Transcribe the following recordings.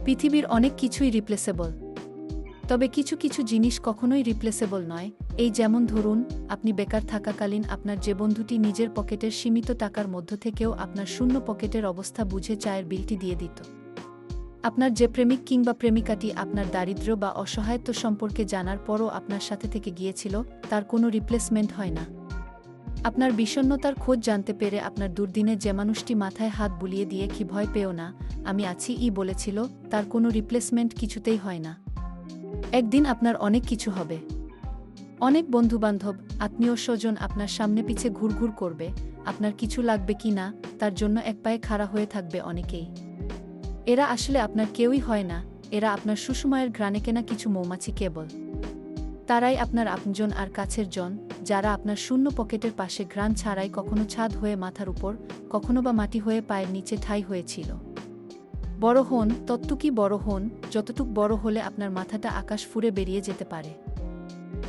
পৃথিবীর অনেক কিছুই রিপ্লেসেবল, তবে কিছু কিছু জিনিস কখনোই রিপ্লেসেবল নয়। এই যেমন ধরুন, আপনি বেকার থাকাকালীন আপনার যে বন্ধুটি নিজের পকেটের সীমিত টাকার মধ্য থেকেও আপনার শূন্য পকেটের অবস্থা বুঝে চায়ের বিলটি দিয়ে দিত। আপনার যে প্রেমিক কিংবা প্রেমিকাটি আপনার দারিদ্র্য বা অসহায়ত্ব সম্পর্কে জানার পরও আপনার সাথে থেকে গিয়েছিল, তার কোনো রিপ্লেসমেন্ট হয় না। আপনার বিষণ্ণতার খোঁজ জানতে পেরে আপনার দুর্দিনে যে মানুষটি মাথায় হাত বুলিয়ে দিয়ে কি ভয় পেও না, আমি আছি বলেছিল, তার কোনো রিপ্লেসমেন্ট কিছুতেই হয় না। একদিন আপনার অনেক কিছু হবে। অনেক বন্ধুবান্ধব, আত্মীয় স্বজন আপনার সামনে পিছে ঘুরঘুর করবে, আপনার কিছু লাগবে কি না তার জন্য এক পায়ে খাড়া হয়ে থাকবে অনেকেই। এরা আসলে আপনার কেউই হয় না, এরা আপনার সুষময়ের ঘ্রাণে কেনা কিছু মৌমাছি কেবল। তারাই আপনার আপনজন আর কাছের জন, যারা আপনার শূন্য পকেটের পাশে ঘ্রাণ ছাড়াই কখনো ছাদ হয়ে মাথার উপর, কখনো বা মাটি হয়ে পায়ের নিচে ঠাঁই হয়েছিল। বড় হন, ততটুকুই বড় হন, যতটুক বড় হলে আপনার মাথাটা আকাশ ফুঁড়ে বেরিয়ে যেতে পারে।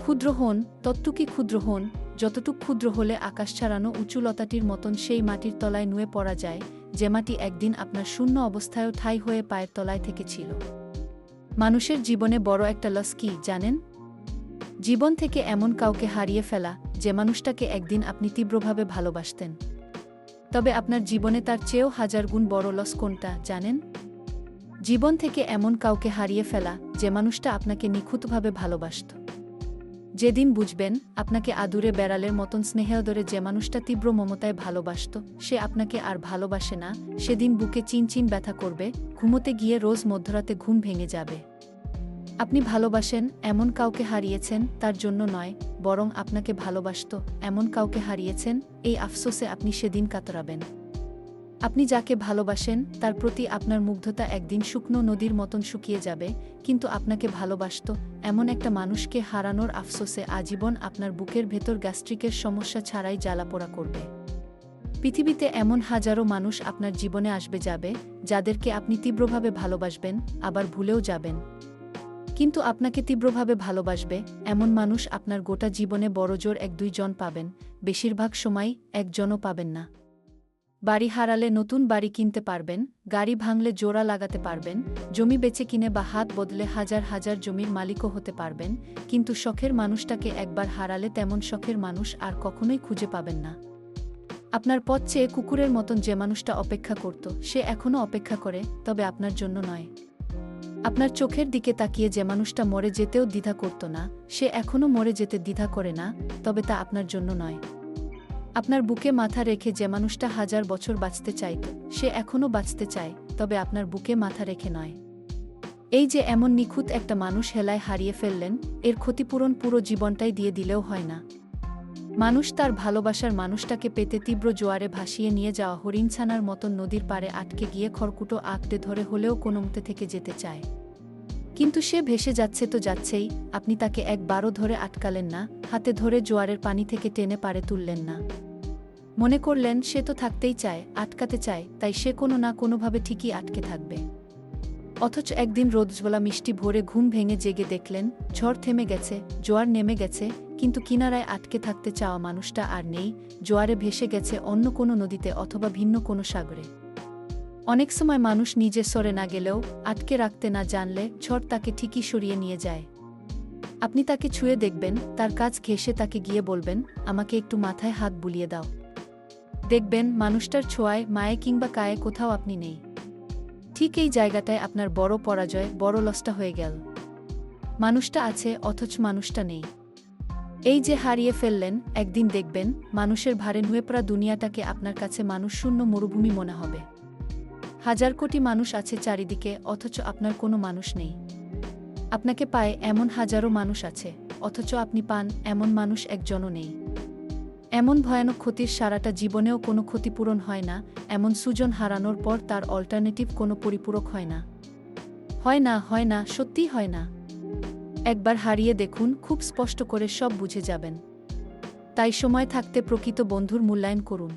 ক্ষুদ্র হন, ততটুকুই ক্ষুদ্র হন, যতটুক ক্ষুদ্র হলে আকাশ ছাড়ানো উঁচু লতাটির মতন সেই মাটির তলায় নুয়ে পড়া যায়, যে মাটি একদিন আপনার শূন্য অবস্থায়ও ঠাঁই হয়ে পায়ের তলায় থেকেছিল। মানুষের জীবনে বড় একটা লস কি জানেন? জীবন থেকে এমন কাউকে হারিয়ে ফেলা, যে মানুষটাকে একদিন আপনি তীব্রভাবে ভালোবাসতেন। তবে আপনার জীবনে তার চেয়েও হাজার গুণ বড় লস কোনটা জানেন? জীবন থেকে এমন কাউকে হারিয়ে ফেলা, যে মানুষটা আপনাকে নিখুঁতভাবে ভালোবাসত। যেদিন বুঝবেন, আপনাকে আদুরে বেড়ালের মতন স্নেহাদরে যে মানুষটা তীব্র মমতায় ভালোবাসত, সে আপনাকে আর ভালোবাসে না, সেদিন বুকে চিনচিন ব্যথা করবে, ঘুমোতে গিয়ে রোজ মধ্যরাতে ঘুম ভেঙে যাবে। আপনি ভালোবাসেন এমন কাউকে হারিয়েছেন তার জন্য নয়, বরং আপনাকে ভালোবাসত এমন কাউকে হারিয়েছেন, এই আফসোসে আপনি সেদিন কাতরাবেন। আপনি যাকে ভালোবাসেন তার প্রতি আপনার মুগ্ধতা একদিন শুকনো নদীর মতন শুকিয়ে যাবে, কিন্তু আপনাকে ভালোবাসত এমন একটা মানুষকে হারানোর আফসোসে আজীবন আপনার বুকের ভেতর গ্যাস্ট্রিকের সমস্যা ছাড়াই জ্বালাপোড়া করবে। পৃথিবীতে এমন হাজারো মানুষ আপনার জীবনে আসবে যাবে, যাদেরকে আপনি তীব্রভাবে ভালোবাসবেন, আবার ভুলেও যাবেন। কিন্তু আপনাকে তীব্রভাবে ভালোবাসবে এমন মানুষ আপনার গোটা জীবনে বড়জোর 1-2 জন পাবেন, বেশিরভাগ সময় একজনও পাবেন না। বাড়ি হারালে নতুন বাড়ি কিনতে পারবেন, গাড়ি ভাঙলে জোড়া লাগাতে পারবেন, জমি বেচে কিনে বা হাত বদলে হাজার হাজার জমির মালিকও হতে পারবেন, কিন্তু শখের মানুষটাকে একবার হারালে তেমন শখের মানুষ আর কখনোই খুঁজে পাবেন না। আপনার পথ চেয়ে কুকুরের মতন যে মানুষটা অপেক্ষা করত, সে এখনও অপেক্ষা করে, তবে আপনার জন্য নয়। আপনার চোখের দিকে তাকিয়ে যে মানুষটা মরে যেতেও দ্বিধা করত না, সে এখনও মরে যেতে দ্বিধা করে না, তবে তা আপনার জন্য নয়। আপনার বুকে মাথা রেখে যে মানুষটা 1000 বছর বাঁচতে চাইত, সে এখনও বাঁচতে চায়, তবে আপনার বুকে মাথা রেখে নয়। এই যে এমন নিখুঁত একটা মানুষ হেলায় হারিয়ে ফেললেন, এর ক্ষতিপূরণ পুরো জীবনটাই দিয়ে দিলেও হয় না। মানুষ তার ভালোবাসার মানুষটাকে পেতে তীব্র জোয়ারে ভাসিয়ে নিয়ে যাওয়া হরিণছানার মতন নদীর পাড়ে আটকে গিয়ে খড়কুটো আঁকড়ে ধরে হলেও কোনোমতে থেকে যেতে চায়। কিন্তু সে ভেসে যাচ্ছে তো যাচ্ছেই, আপনি তাকে একবারও ধরে আটকালেন না, হাতে ধরে জোয়ারের পানি থেকে টেনে পাড়ে তুললেন না। মনে করলেন সে তো থাকতেই চায়, আটকাতে চায়, তাই সে কোনো না কোনোভাবে ঠিকই আটকে থাকবে। অথচ একদিন রোদজ্বলা মিষ্টি ভোরে ঘুম ভেঙে জেগে দেখলেন, ঝড় থেমে গেছে, জোয়ার নেমে গেছে, কিন্তু কিনারায় আটকে থাকতে চাওয়া মানুষটা আর নেই, জোয়ারে ভেসে গেছে অন্য কোনো নদীতে অথবা ভিন্ন কোনো সাগরে। অনেক সময় মানুষ নিজে সরে না গেলেও, আটকে রাখতে না জানলে, ঝড় তাকে ঠিকই সরিয়ে নিয়ে যায়। আপনি তাকে ছুঁয়ে দেখবেন, তার কাছ ঘেঁষে তাকে গিয়ে বলবেন, আমাকে একটু মাথায় হাত বুলিয়ে দাও। দেখবেন মানুষটার ছোঁয়ায়, মায়ে কিংবা কায়ে কোথাও আপনি নেই। ঠিক এই জায়গাটায় আপনার বড় পরাজয়, বড় লসটা হয়ে গেল। মানুষটা আছে অথচ মানুষটা নেই। এই যে হারিয়ে ফেললেন, একদিন দেখবেন মানুষের ভারে নুয়ে পড়া দুনিয়াটাকে আপনার কাছে মানুষ শূন্য মরুভূমি মনে হবে। 1000 কোটি মানুষ আছে চারিদিকে, অথচ আপনার কোনো মানুষ নেই। আপনাকে পায় এমন হাজারো মানুষ আছে, অথচ আপনি পান এমন মানুষ একজনও নেই। এমন ভয়ানক ক্ষতির সারাটা জীবনেও কোনো ক্ষতিপূরণ হয় না, এমন সুজন হারানোর পর তার অল্টারনেটিভ কোনো পরিপূরক হয় না। হয় না, হয় না, সত্যিই হয় না। একবার হারিয়ে দেখুন, খুব স্পষ্ট করে সব বুঝে যাবেন। তাই সময় থাকতে প্রকৃত বন্ধুর মূল্যায়ন করুন।